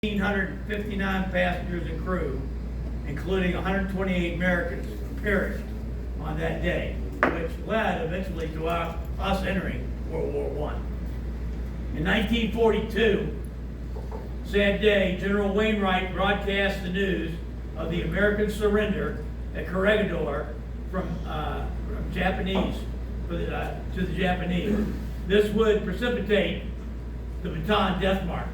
1,559 passengers and crew, including 128 Americans, perished on that day, which led eventually to us entering World War I. In 1942, sad day, General Wainwright broadcast the news of the American surrender at Corregidor from Japanese to the Japanese. This would precipitate the Bataan Death March.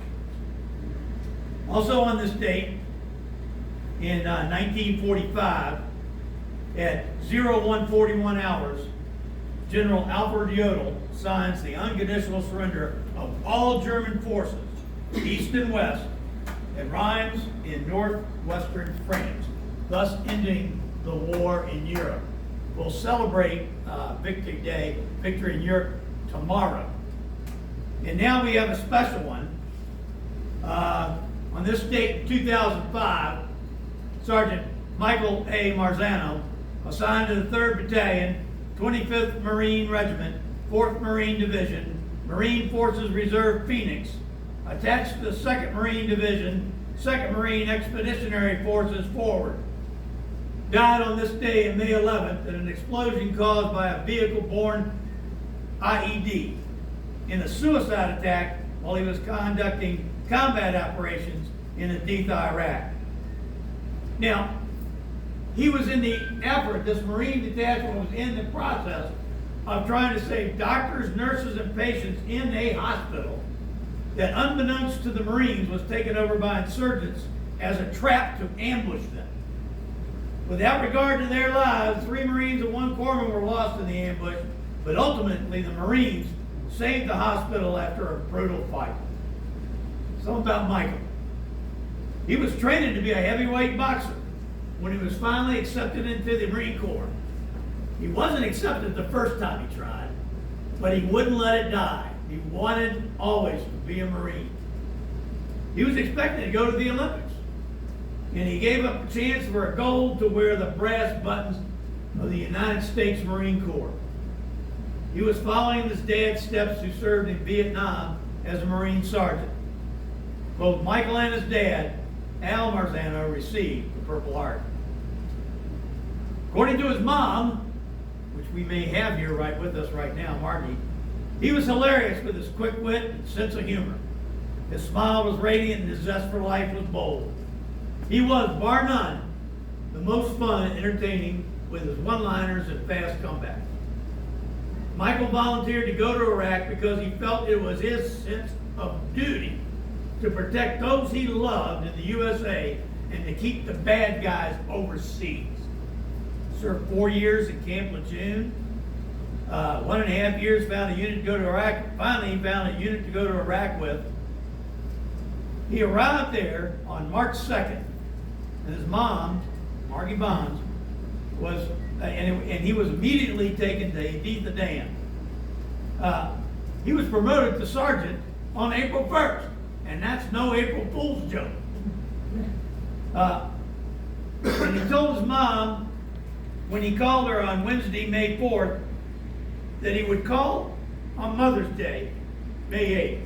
Also on this date, in 1945, at 0141 hours, General Alfred Jodl signs the unconditional surrender of all German forces, east and west, at Reims in northwestern France, thus ending the war in Europe. We'll celebrate Victory Day, Victory in Europe, tomorrow. And now we have a special one. On this date in 2005, Sergeant Michael A. Marzano, assigned to the 3rd Battalion, 25th Marine Regiment, 4th Marine Division, Marine Forces Reserve Phoenix, attached to the 2nd Marine Division, 2nd Marine Expeditionary Forces Forward, died on this day, May 11th, in an explosion caused by a vehicle-borne IED in a suicide attack while he was conducting combat operations in Haditha, Iraq. Now, he was in the effort, this Marine detachment was in the process of trying to save doctors, nurses, and patients in a hospital that, unbeknownst to the Marines, was taken over by insurgents as a trap to ambush them. Without regard to their lives, 3 Marines and 1 corpsman were lost in the ambush, but ultimately the Marines saved the hospital after a brutal fight. Something about Michael. He was training to be a heavyweight boxer when he was finally accepted into the Marine Corps. He wasn't accepted the first time he tried, but he wouldn't let it die. He wanted always to be a Marine. He was expected to go to the Olympics, and he gave up a chance for a gold to wear the brass buttons of the United States Marine Corps. He was following his dad's steps, who served in Vietnam as a Marine sergeant. Both Michael and his dad, Al Marzano, received the Purple Heart. According to his mom, which we may have here right with us right now, Margie, he was hilarious with his quick wit and sense of humor. His smile was radiant and his zest for life was bold. He was, bar none, the most fun and entertaining with his one-liners and fast comebacks. Michael volunteered to go to Iraq because he felt it was his sense of duty to protect those he loved in the USA and to keep the bad guys overseas. Served 4 years in Camp Lejeune. 1.5 years, found a unit to go to Iraq. Finally, he found a unit to go to Iraq with. He arrived there on March 2nd, and his mom, Margie Bonds, was, and he was immediately taken to Haditha Dam. He was promoted to sergeant on April 1st. And that's no April Fool's joke. And he told his mom, when he called her on Wednesday, May 4th, that he would call on Mother's Day, May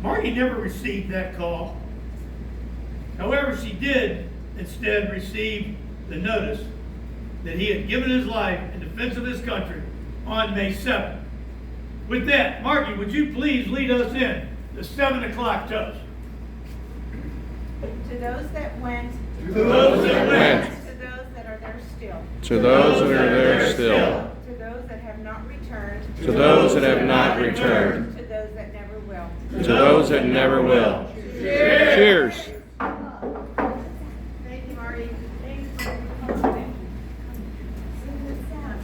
8th. Margie never received that call. However, she did instead receive the notice that he had given his life in defense of his country on May 7th. With that, Margie, would you please lead us in the 7 o'clock toast? To those that went. To those that went. To those that are there still. To those that are there still. To those that have not returned. To those that have not returned. To those that never will. To those that never will. Cheers.